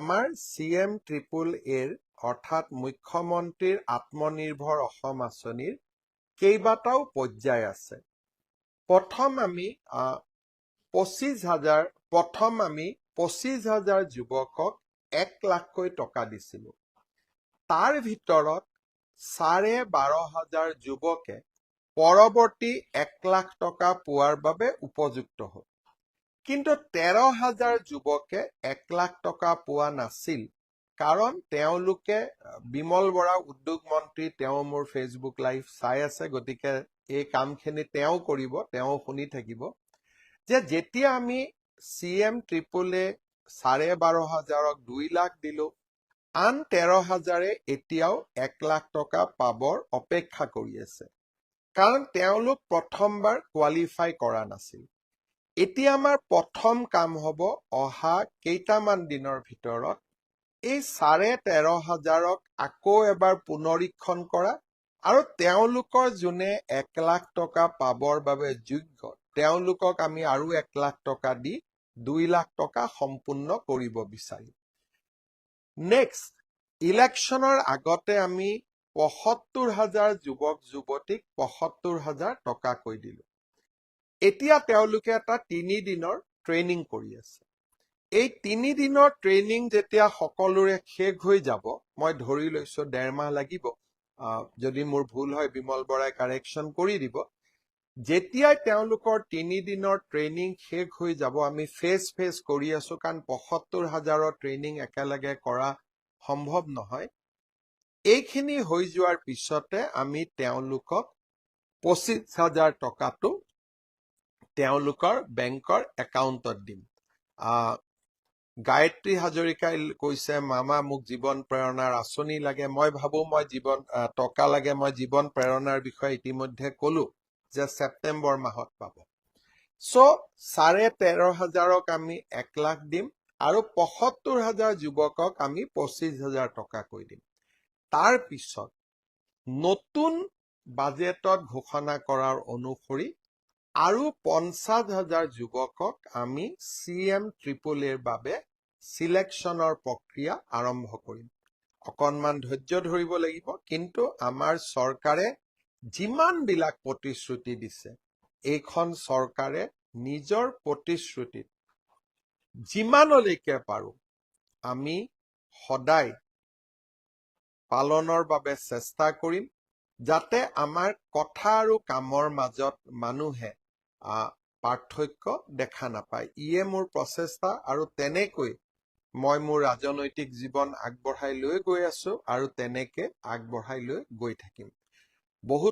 আমাৰ CM triple এৰ অৰ্থাৎ মুখ্যমন্ত্ৰীৰ আত্মনিৰ্ভৰ অসম আঁচনিৰ কেইবাটাও পৰ্যায় আছে। প্ৰথম আমি 25,000 যুৱকক 1 লাখকৈ টকা দিছিলো। তাৰ ভিতৰত 12,500 যুৱকে পৰৱৰ্তী 1 লাখ টকা পোৱাৰ বাবে উপযুক্ত হ'ল। কিন্তু 13,000 যুৱকে 1 লাখ টকা পোৱা নাছিল, কাৰণ তেওঁলোকে বিমল বৰা উদ্যোগ মন্ত্ৰী তেওঁ মোৰ ফেচবুক লাইভ চাই আছে, গতিকে এই কামখিনি তেওঁ কৰিব, তেওঁ শুনি থাকিব যে যেতিয়া আমি CM ট্ৰিপল এ 12,500ক 2 লাখ দিলো, আন 13,000 এতিয়াও 1 লাখ টকা পাবৰ অপেক্ষা কৰি আছে, কাৰণ তেওঁলোক প্ৰথমবাৰ কোৱালিফাই কৰা নাছিল। এতিয়া আমাৰ প্ৰথম কাম হ'ব অহা কেইটামান দিনৰ ভিতৰত এই 13,500ক আকৌ এবাৰ পুনৰীক্ষণ কৰা আৰু তেওঁলোকৰ যোনে 1 লাখ টকা পাবৰ বাবে যোগ্য তেওঁলোকক আমি আৰু 1 লাখ টকা দি 2 লাখ টকা সম্পূৰ্ণ কৰিব বিচাৰিম। নেক্সট, ইলেকশ্যনৰ আগতে আমি 75,000 যুৱক যুৱতীক 75,000 টকাকৈ দিলো। এতিয়া তেওঁলোকে এটা 3 দিনৰ ট্ৰেইনিং কৰি আছে। এই 3 দিনৰ ট্ৰেইনিং যেতিয়া সকলোৰে শেষ হৈ যাব, মই ধৰি লৈছো 1.5 মাহ লাগিব, যদি মোৰ ভুল হয় বিমল বৰাই কাৰেকশ্যন কৰি দিব। যেতিয়াই তেওঁলোকৰ 3 দিনৰ ট্ৰেইনিং শেষ হৈ যাব, আমি ফেজ কৰি আছো, কাৰণ 75,000ৰ ট্ৰেইনিং একেলগে কৰা সম্ভৱ নহয়। এইখিনি হৈ যোৱাৰ পিছতে আমি তেওঁলোকক 25,000 টকাটো তেওঁলোকৰ বেংকৰ একাউণ্টত দিম। গায়ত্ৰী হাজৰিকাই কৈছে, মামা মোক জীৱন প্ৰেৰণাৰ আঁচনি লাগে। মই ভাবো মই টকা লাগে, মই জীৱন প্ৰেৰণাৰ বিষয়ে ইতিমধ্যে কলো যে ছেপ্টেম্বৰ মাহত পাব। চ' 13,500ক আমি 1 লাখ দিম আৰু 75,000 যুৱকক আমি 25,000 টকাকৈ দিম। তাৰ পিছত নতুন বাজেটত ঘোষণা কৰাৰ অনুসৰি আৰু 50,000 যুৱকক আমি CM ট্ৰিপল এৰ বাবে চিলেকশ্যনৰ প্ৰক্ৰিয়া আৰম্ভ কৰিম। অকণমান ধৈৰ্য ধৰিব লাগিব, কিন্তু আমাৰ চৰকাৰে যিমানবিলাক প্ৰতিশ্ৰুতি দিছে, এইখন চৰকাৰে নিজৰ প্ৰতিশ্ৰুতিত যিমানলৈকে পাৰো আমি সদায় পালনৰ বাবে চেষ্টা কৰিম, যাতে আমাৰ কথা আৰু কামৰ মাজত মানুহে পাৰ্থক্য দেখা নাপায়। ইয়ে মোৰ প্ৰচেষ্টা, আৰু তেনেকৈ মই মোৰ ৰাজনৈতিক জীৱন আগবঢ়াই লৈ গৈ আছো আৰু তেনেকে আগবঢ়াই লৈ গৈ থাকিম। বহুত